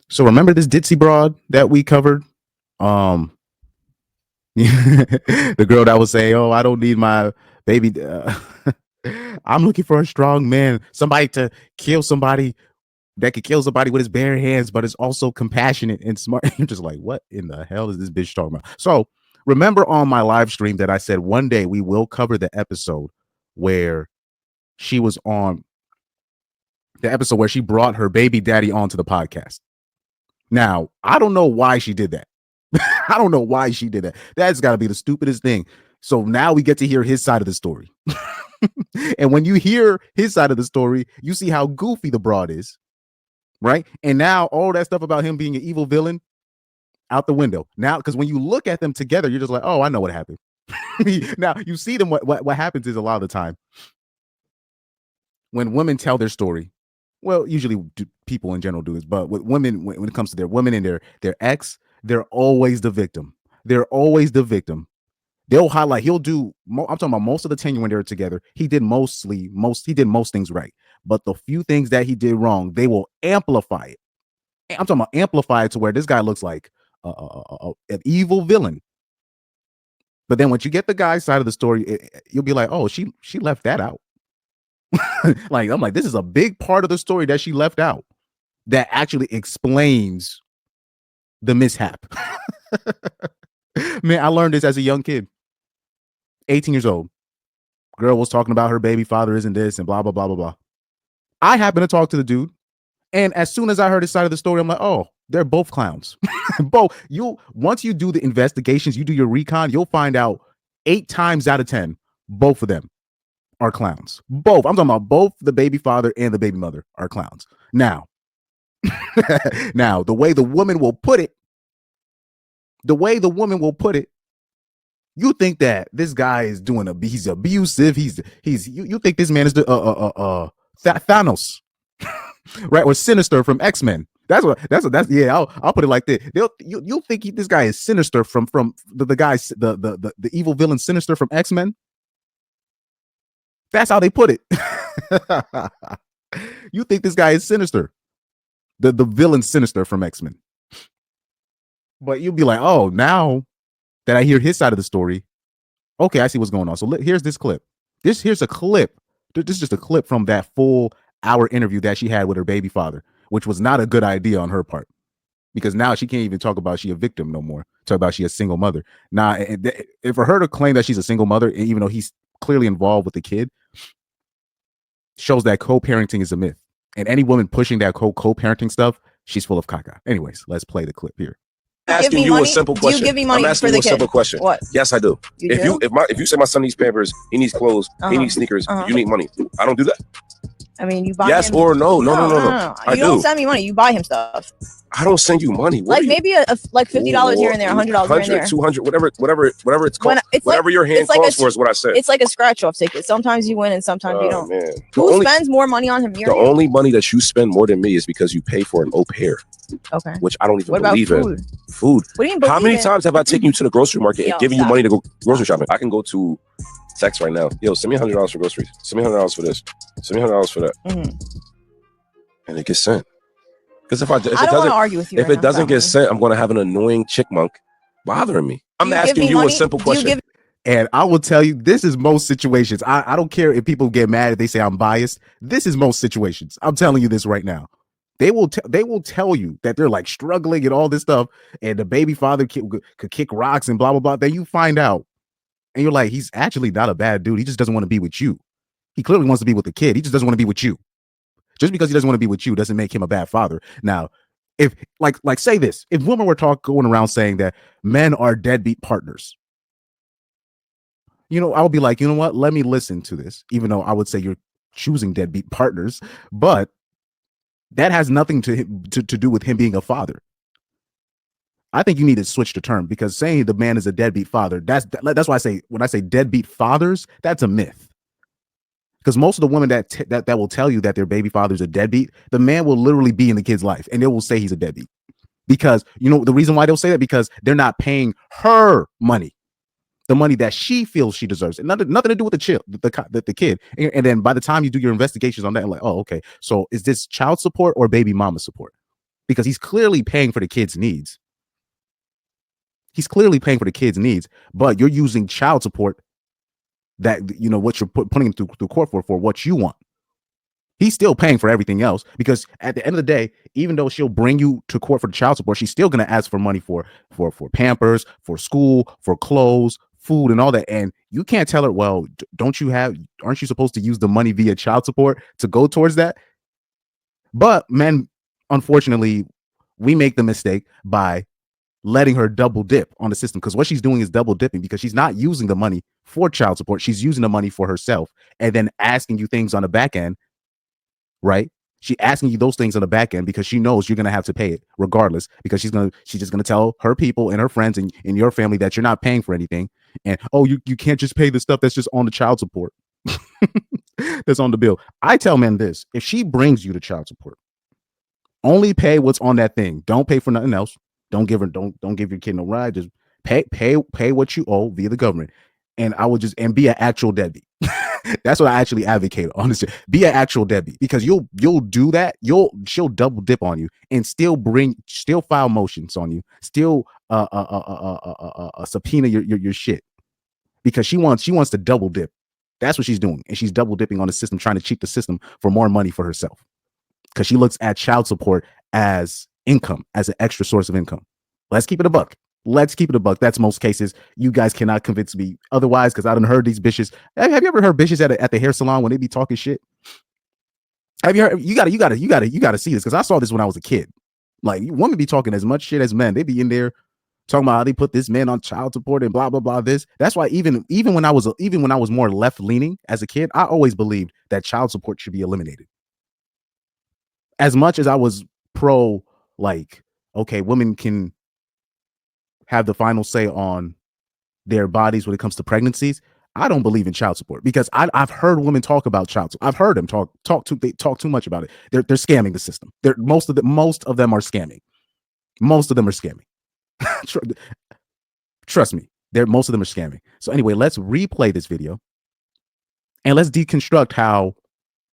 So remember this ditzy broad that we covered? Um, the girl that was saying, "Oh, I don't need my baby. I'm looking for a strong man, somebody to kill somebody that could kill somebody with his bare hands, but is also compassionate and smart." You're just like, what in the hell is this bitch talking about? So remember on my live stream that I said one day we will cover the episode where she was on the episode where she brought her baby daddy onto the podcast. Now, I don't know why she did that. I don't know why she did that. That's got to be the stupidest thing. So now we get to hear his side of the story. And when you hear his side of the story, you see how goofy the broad is, right? And now all that stuff about him being an evil villain out the window. Now, because when you look at them together, you're just like, oh, I know what happened. Now, you see them, what happens is a lot of the time when women tell their story, well, usually people in general do this, but with women, when it comes to their women and their ex, they're always the victim. They're always the victim. They'll highlight. He'll do. I'm talking about most of the tenure when they were together. He did most things right, but the few things that he did wrong, they will amplify it. I'm talking about amplify it to where this guy looks like an evil villain. But then once you get the guy's side of the story, you'll be like, oh, she left that out. Like, I'm like, this is a big part of the story that she left out that actually explains the mishap. Man, I learned this as a young kid, 18 years old. Girl was talking about her baby father isn't this and blah, blah, blah, blah, blah. I happened to talk to the dude. And as soon as I heard his side of the story, I'm like, oh, they're both clowns. Both. Once you do the investigations, you do your recon, you'll find out 8 times out of 10, both of them are clowns. Both. I'm talking about both the baby father and the baby mother are clowns. Now, the way the woman will put it, you think that this guy is he's abusive. You think this man is the Thanos, right? Or Sinister from X-Men. That's yeah. I'll put it like this. You'll think this guy is Sinister from the guys, the evil villain Sinister from X-Men. That's how they put it. You think this guy is Sinister, the villain Sinister from X-Men. But you'll be like, oh, now that I hear his side of the story, okay, I see what's going on. So here's this clip. Here's a clip. This is just a clip from that full hour interview that she had with her baby father, which was not a good idea on her part, because now she can't even talk about she a victim no more. Talk about she a single mother. Now, if for her to claim that she's a single mother, even though he's clearly involved with the kid, shows that co-parenting is a myth. And any woman pushing that co-parenting stuff, she's full of caca. Anyways, let's play the clip here. Asking you a simple question. Do you give me money I'm asking for the you a simple kid? question. What? Yes, I do. If you say my son needs Pampers, he needs clothes, he needs sneakers, you need money. I don't do that. I mean, you buy yes him. Or no. No. You don't send me money. You buy him stuff. I don't send you money. Like maybe like $50 here and there, $100 here and there. 200, whatever it's called. It's whatever like, your hand calls for is what I said. It's like a scratch-off ticket. Sometimes you win and sometimes you don't. Man. Who spends more money on him? The only money that you spend more than me is because you pay for an au pair. Okay. Which I don't even what about believe food? in. Food. What do you mean? How many times have I taken you to the grocery market and given you money to go grocery shopping? I can go to text right now. Yo, send me $100 for groceries. Send me $100 for this. Send me $100 for that. And it gets sent. Because if it doesn't argue with you, if it doesn't get sent, I'm going to have an annoying chickmunk bothering me. I'm asking you a simple question. And I will tell you, this is most situations. I don't care if people get mad if they say I'm biased. This is most situations. I'm telling you this right now. They will tell you that they're like struggling and all this stuff, and the baby father could kick rocks and blah blah blah. Then you find out, and you're like, he's actually not a bad dude. He just doesn't want to be with you. He clearly wants to be with the kid. He just doesn't want to be with you. Just because he doesn't want to be with you doesn't make him a bad father. Now, if like say this, if women were going around saying that men are deadbeat partners, I would be like, you know what? Let me listen to this, even though I would say you're choosing deadbeat partners, but that has nothing to do with him being a father. I think you need to switch the term, because saying the man is a deadbeat father, that's why I say, when I say deadbeat fathers, that's a myth. Because most of the women that will tell you that their baby father's a deadbeat, the man will literally be in the kid's life and they will say he's a deadbeat. Because the reason why they'll say that, because they're not paying her money, the money that she feels she deserves, and nothing to do with the kid. And then by the time you do your investigations on that, like, oh, okay, so is this child support or baby mama support? because he's clearly paying for the kid's needs. He's clearly paying for the kid's needs, but you're using child support that, you know, what you're putting him through court for what you want. He's still paying for everything else, because at the end of the day, even though she'll bring you to court for the child support, she's still going to ask for money for Pampers, for school, for clothes, food, and all that. And you can't tell her, well, aren't you supposed to use the money via child support to go towards that? But men, unfortunately, we make the mistake by letting her double dip on the system, because what she's doing is double dipping, because she's not using the money for child support. She's using the money for herself and then asking you things on the back end, right? She's asking you those things on the back end because she knows you're going to have to pay it regardless, because she's just going to tell her people and her friends and in your family that you're not paying for anything. And, oh, you can't just pay the stuff that's just on the child support. That's on the bill. I tell men this: if she brings you to child support, only pay what's on that thing. Don't pay for nothing else. Don't give your kid no ride. Just pay what you owe via the government. And I would and be an actual deadbeat. That's what I actually advocate on this. Be an actual deadbeat, because you'll do that. She'll double dip on you and still file motions on you. Still subpoena your shit, because she wants to double dip. That's what she's doing. And she's double dipping on the system, trying to cheat the system for more money for herself, because she looks at child support as income, as an extra source of income. Let's keep it a buck. That's most cases. You guys cannot convince me otherwise, because I done heard these bitches. Have you ever heard bitches at the hair salon when they be talking shit? Have you heard? You gotta see this, because I saw this when I was a kid. Like, women be talking as much shit as men. They be in there talking about how they put this man on child support and blah blah blah. This. That's why even when I was more left leaning as a kid, I always believed that child support should be eliminated. As much as I was pro, like, okay, women can have the final say on their bodies when it comes to pregnancies, I don't believe in child support, because I've heard women talk about child support. I've heard them they talk too much about it. They're scamming the system. Most of them are scamming. Most of them are scamming. Trust me, most of them are scamming. So anyway, let's replay this video and let's deconstruct how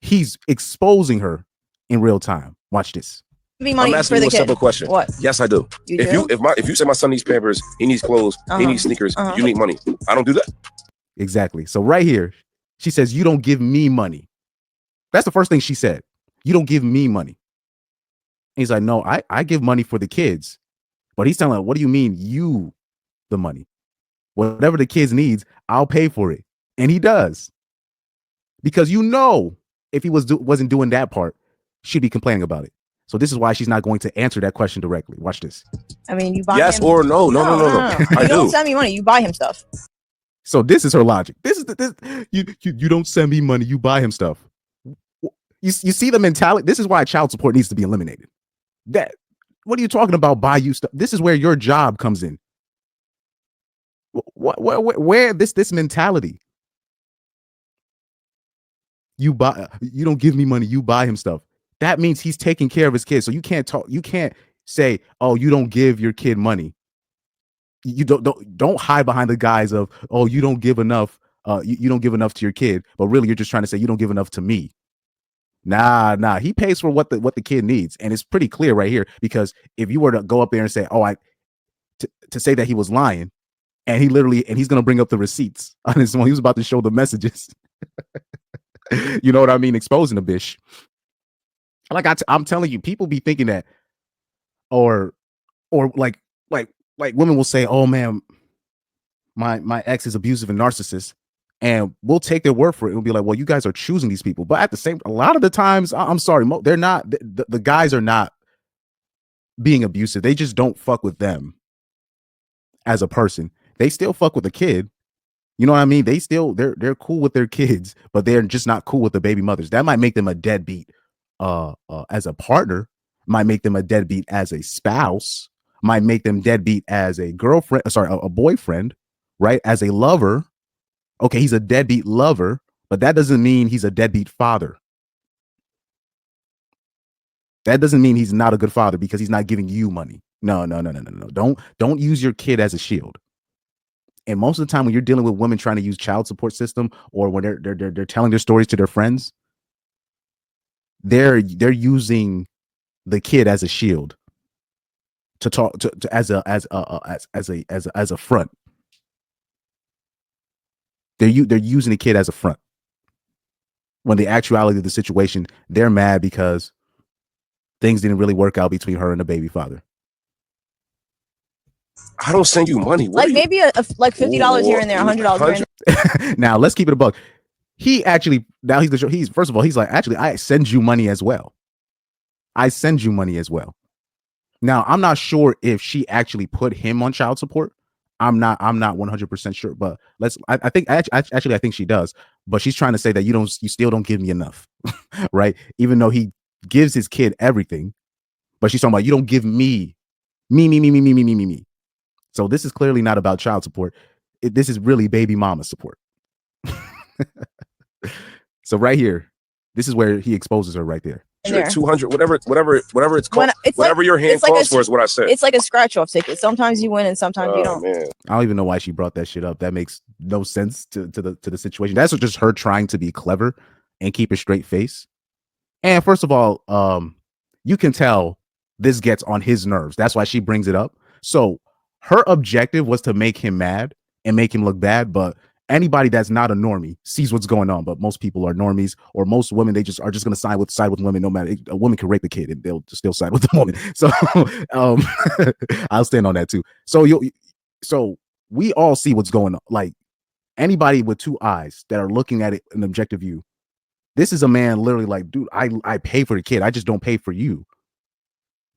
he's exposing her in real time. Watch this. I'm asking you a simple question. What? Yes, I do. If you say my son needs Pampers, he needs clothes, he needs sneakers, you need money, I don't do that. Exactly. So right here, she says, you don't give me money. That's the first thing she said. You don't give me money. And he's like, no, I give money for the kids. But he's telling her, what do you mean you the money? Whatever the kids needs, I'll pay for it. And he does. Because if he wasn't doing that part, she'd be complaining about it. So this is why she's not going to answer that question directly. Watch this. I mean, you buy yes him. Or no. You don't send me money. You buy him stuff. So this is her logic. You don't send me money. You buy him stuff. You see the mentality. This is why child support needs to be eliminated. What are you talking about? Buy you stuff. This is where your job comes in. Where this mentality? You don't give me money. You buy him stuff. That means he's taking care of his kids. So you can't say, oh, you don't give your kid money. You don't hide behind the guise of, oh, you don't give enough. You don't give enough to your kid, but really you're just trying to say you don't give enough to me. Nah. He pays for what the kid needs, and it's pretty clear right here. Because if you were to go up there and say, oh, to say that he was lying, and he's gonna bring up the receipts on his one, he was about to show the messages. You know what I mean? Exposing the bitch. Like I'm telling you, people be thinking that, or like women will say, "Oh man, my ex is abusive and narcissist," and we'll take their word for it. We'll be like, "Well, you guys are choosing these people," but at the same, a lot of the times, I'm sorry, they're not. The guys are not being abusive. They just don't fuck with them as a person. They still fuck with the kid. You know what I mean? They're cool with their kids, but they're just not cool with the baby mothers. That might make them a deadbeat as a partner, might make them a deadbeat as a spouse, might make them deadbeat as a girlfriend, a boyfriend, right? As a lover. Okay, he's a deadbeat lover, but that doesn't mean he's a deadbeat father. That doesn't mean he's not a good father because he's not giving you money. No. Don't use your kid as a shield. And most of the time when you're dealing with women trying to use child support system, or when they're telling their stories to their friends, they're using the kid as a shield. to talk to as a front. They're using the kid as a front. When the actuality of the situation, they're mad because things didn't really work out between her and the baby father. I don't send you money. Like maybe like $50 here and there, $100 here and there. Now let's keep it a buck. He actually now he's first of all he's like, actually I send you money as well. I send you money as well. Now I'm not sure if she actually put him on child support. I'm not 100% sure, but I think she does. But she's trying to say that you still don't give me enough, right? Even though he gives his kid everything, but she's talking about you don't give me. So this is clearly not about child support. This is really baby mama support. So right here, this is where he exposes her right there. 200, whatever it's called, whatever your hand calls for is what I said. It's like a scratch off ticket. Sometimes you win and sometimes you don't. Man. I don't even know why she brought that shit up. That makes no sense to the situation. That's just her trying to be clever and keep a straight face. And first of all, you can tell this gets on his nerves. That's why she brings it up. So her objective was to make him mad and make him look bad, but anybody that's not a normie sees what's going on. But most people are normies, or most women, they just are just going to side with women. No matter, a woman can rape a kid and they'll still side with the woman. So I'll stand on that too. So we all see what's going on. Like anybody with two eyes that are looking at it in an objective view, this is a man literally like, dude, I pay for the kid. I just don't pay for you.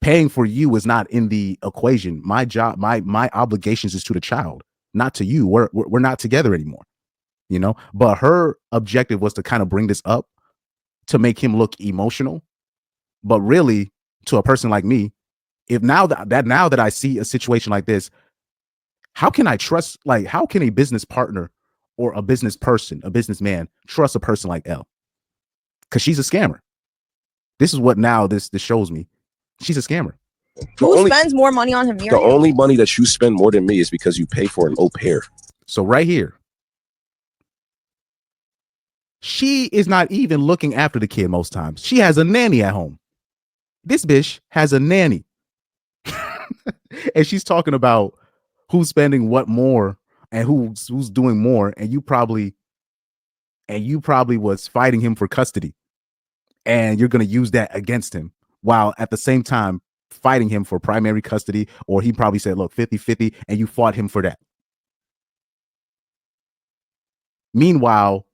Paying for you is not in the equation. My job, my obligations is to the child, not to you. We're not together anymore, you know. But her objective was to kind of bring this up to make him look emotional. But really, to a person like me, if now that I see a situation like this, how can I trust? Like, how can a business partner or a business person, a businessman, trust a person like Elle? Because she's a scammer. This is what now this shows me. She's a scammer. Who spends more money on him? The only money that you spend more than me is because you pay for an au pair. So right here, she is not even looking after the kid most times. She has a nanny at home. This bitch has a nanny. And she's talking about who's spending what more and who's doing more. And you probably was fighting him for custody. And you're going to use that against him, while at the same time fighting him for primary custody, or he probably said, look, 50-50, and you fought him for that. Meanwhile,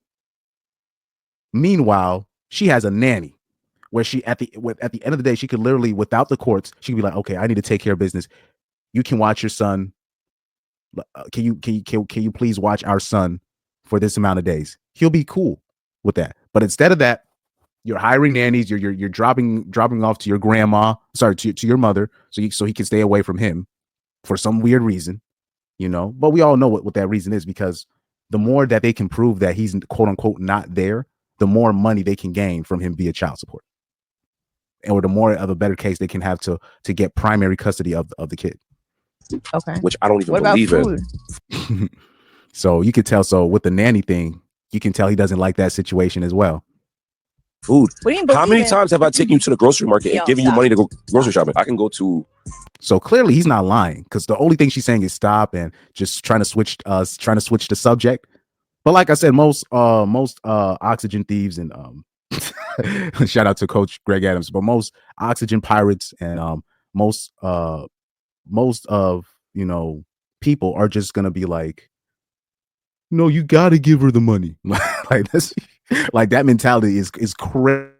she has a nanny where she at the end of the day, she could literally, without the courts, she could be like, okay, I need to take care of business. You can watch your son. Can you please watch our son for this amount of days? He'll be cool with that. But instead of that, you're hiring nannies. You're dropping off to your grandma. Sorry, to your mother, so he can stay away from him for some weird reason, you know. But we all know what that reason is, because the more that they can prove that he's quote unquote not there, the more money they can gain from him via child support, or the more of a better case they can have to get primary custody of the kid. Okay. Which I don't even believe in. So you could tell. So with the nanny thing, you can tell he doesn't like that situation as well. Food. How many times have I taken you to the grocery market and given you money to go grocery shopping? I can go to. So clearly he's not lying, because the only thing she's saying is stop and just trying to switch the subject. But like I said, most oxygen thieves and shout out to Coach Greg Adams, but most oxygen pirates and most of people are just gonna be like, no, you gotta give her the money. Like this, like that mentality is crazy.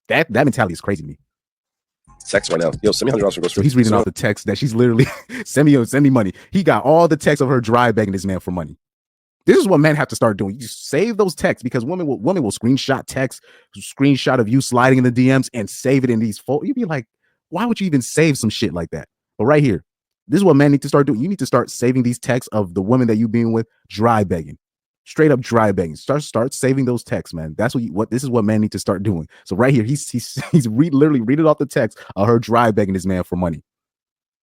That mentality is crazy to me. Text right now. Yo, send me $100 for groceries. So he's reading off the text that she's literally send me money. He got all the texts of her dry begging this man for money. This is what men have to start doing. You save those texts, because women will screenshot text, screenshot of you sliding in the DMs and save it in these photos. You'd be like, why would you even save some shit like that? But right here, this is what men need to start doing. You need to start saving these texts of the women that you being with dry begging, straight up dry begging. Start saving those texts, man. That's this is what men need to start doing. So right here, he's literally reading off the text of her dry begging this man for money.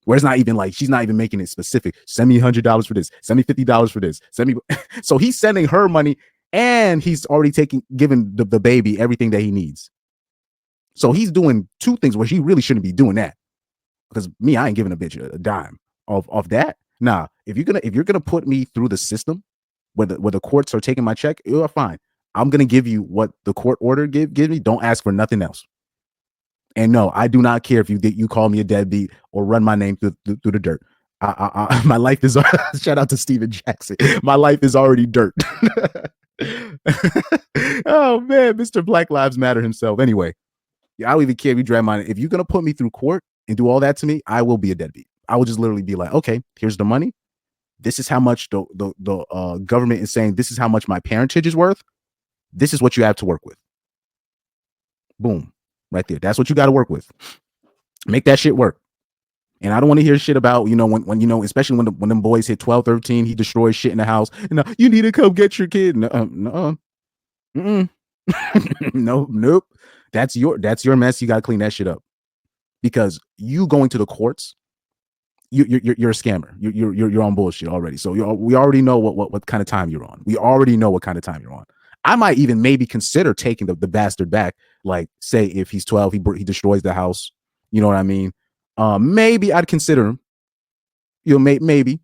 Where it's not even like, she's not even making it specific. Send me $100 for this. Send me $50 for this. Send me. So he's sending her money, and he's already giving the baby everything that he needs. So he's doing two things where he really shouldn't be doing that. Because me, I ain't giving a bitch a dime off that. Nah, if you're gonna put me through the system where the courts are taking my check, you're fine. I'm gonna give you what the court order give me. Don't ask for nothing else. And no, I do not care if you call me a deadbeat or run my name through the dirt. My life is shout out to Steven Jackson. My life is already dirt. Oh man, Mr. Black Lives Matter himself. Anyway, I don't even care if you drag mine. If you're gonna put me through court and do all that to me, I will be a deadbeat. I will just literally be like, okay, here's the money. This is how much the government is saying. This is how much my parentage is worth. This is what you have to work with. Boom, right there. That's what you got to work with. Make that shit work. And I don't want to hear shit about, when especially when them boys hit 12, 13, he destroys shit in the house. And you need to come get your kid. No, no, nope. That's your mess. You got to clean that shit up. Because you going to the courts, you're a scammer. You're on bullshit already. So we already know what kind of time you're on. We already know what kind of time you're on. I might even maybe consider taking the bastard back. Like, say if he's 12, he destroys the house. You know what I mean? Maybe I'd consider him. Maybe,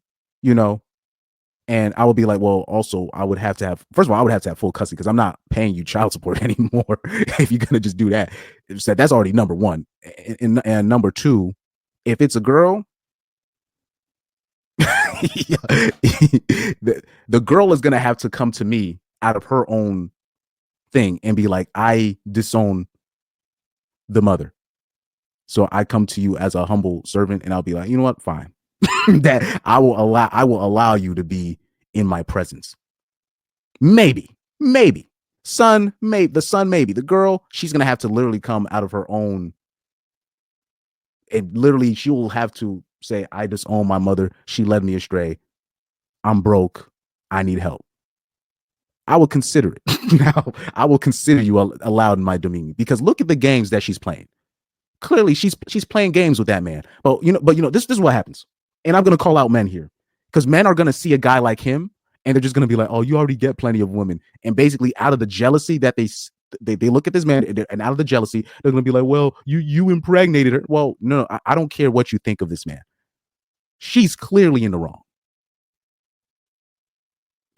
and I would be like, well, also I would have to have, first of all, I would have to have full custody because I'm not paying you child support anymore. If you're gonna just do that, that's already number one. And number two, if it's a girl, the girl is gonna have to come to me out of her own thing and be like, I disown the mother. So I come to you as a humble servant, and I'll be like, you know what, fine. That I will allow you to be in my presence. Maybe the son, maybe the girl, she's gonna have to literally come out of her own, and literally she will have to say, I disown my mother. She led me astray. I'm broke. I need help. I will consider it. Now, I will consider you allowed in my dominion, because look at the games that she's playing. Clearly, she's playing games with that man. But this is what happens. And I'm gonna call out men here, because men are gonna see a guy like him, and they're just gonna be like, "Oh, you already get plenty of women." And basically, out of the jealousy that they look at this man, and out of the jealousy, they're gonna be like, "Well, you impregnated her." Well, no, I don't care what you think of this man. She's clearly in the wrong.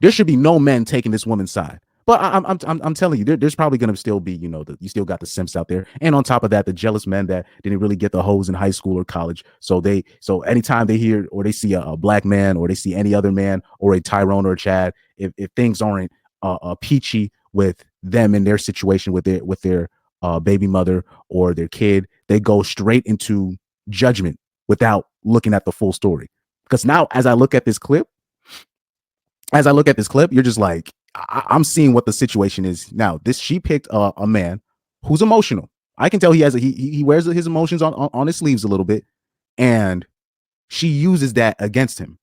There should be no men taking this woman's side. But I'm telling you, there's probably going to still be, you still got the simps out there. And on top of that, the jealous men that didn't really get the hoes in high school or college. So anytime they hear or they see a black man, or they see any other man, or a Tyrone or a Chad, if things aren't peachy with them in their situation with their baby mother or their kid, they go straight into judgment without looking at the full story. Because now, as I look at this clip, you're just like, I'm seeing what the situation is now. She picked a man who's emotional. I can tell he wears his emotions on his sleeves a little bit, and she uses that against him,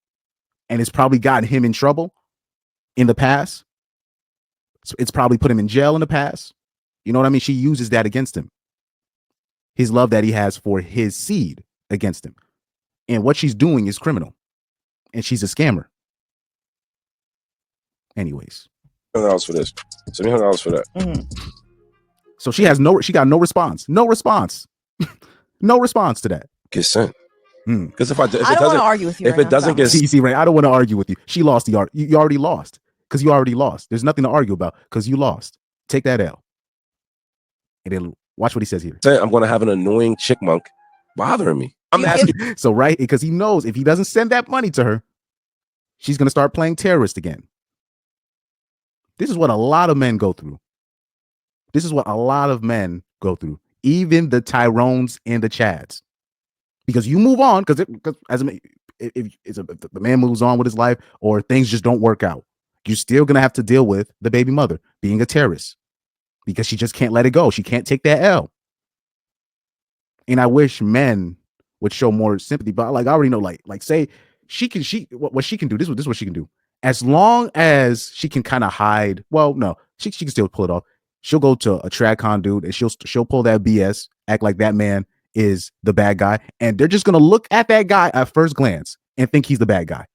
and it's probably gotten him in trouble in the past. So it's probably put him in jail in the past. You know what I mean? She uses that against him. His love that he has for his seed against him, and what she's doing is criminal, and she's a scammer. Anyways. $100 for this. $700 for that. Mm-hmm. So she got no response. No response to that. Get sent. Because if I don't want to argue with you. If it doesn't get see, Ray, I don't want to argue with you. She lost the art. You already lost, because you already lost. There's nothing to argue about, because you lost. Take that L. And then watch what he says here. I'm going to have an annoying chickmunk bothering me. I'm asking. So right, because he knows if he doesn't send that money to her, she's going to start playing terrorist again. This is what a lot of men go through. Even the Tyrones and the Chads. Because you move on, because if the man moves on with his life, or things just don't work out, you're still going to have to deal with the baby mother being a terrorist, because she just can't let it go. She can't take that L. And I wish men would show more sympathy. But I already know, like say what she can do. This is what she can do. As long as she can kind of hide. Well, no, she can still pull it off. She'll go to a TradCon dude, and she'll pull that BS, act like that man is the bad guy, and they're just gonna look at that guy at first glance and think he's the bad guy.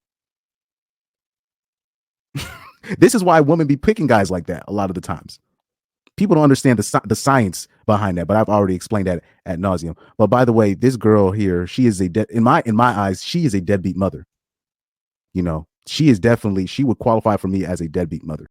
This is why women be picking guys like that a lot of the times. people don't understand the science behind that, but I've already explained that ad nauseum. But by the way, this girl here, she is in my eyes, she is a deadbeat mother. You know, she would qualify for me as a deadbeat mother.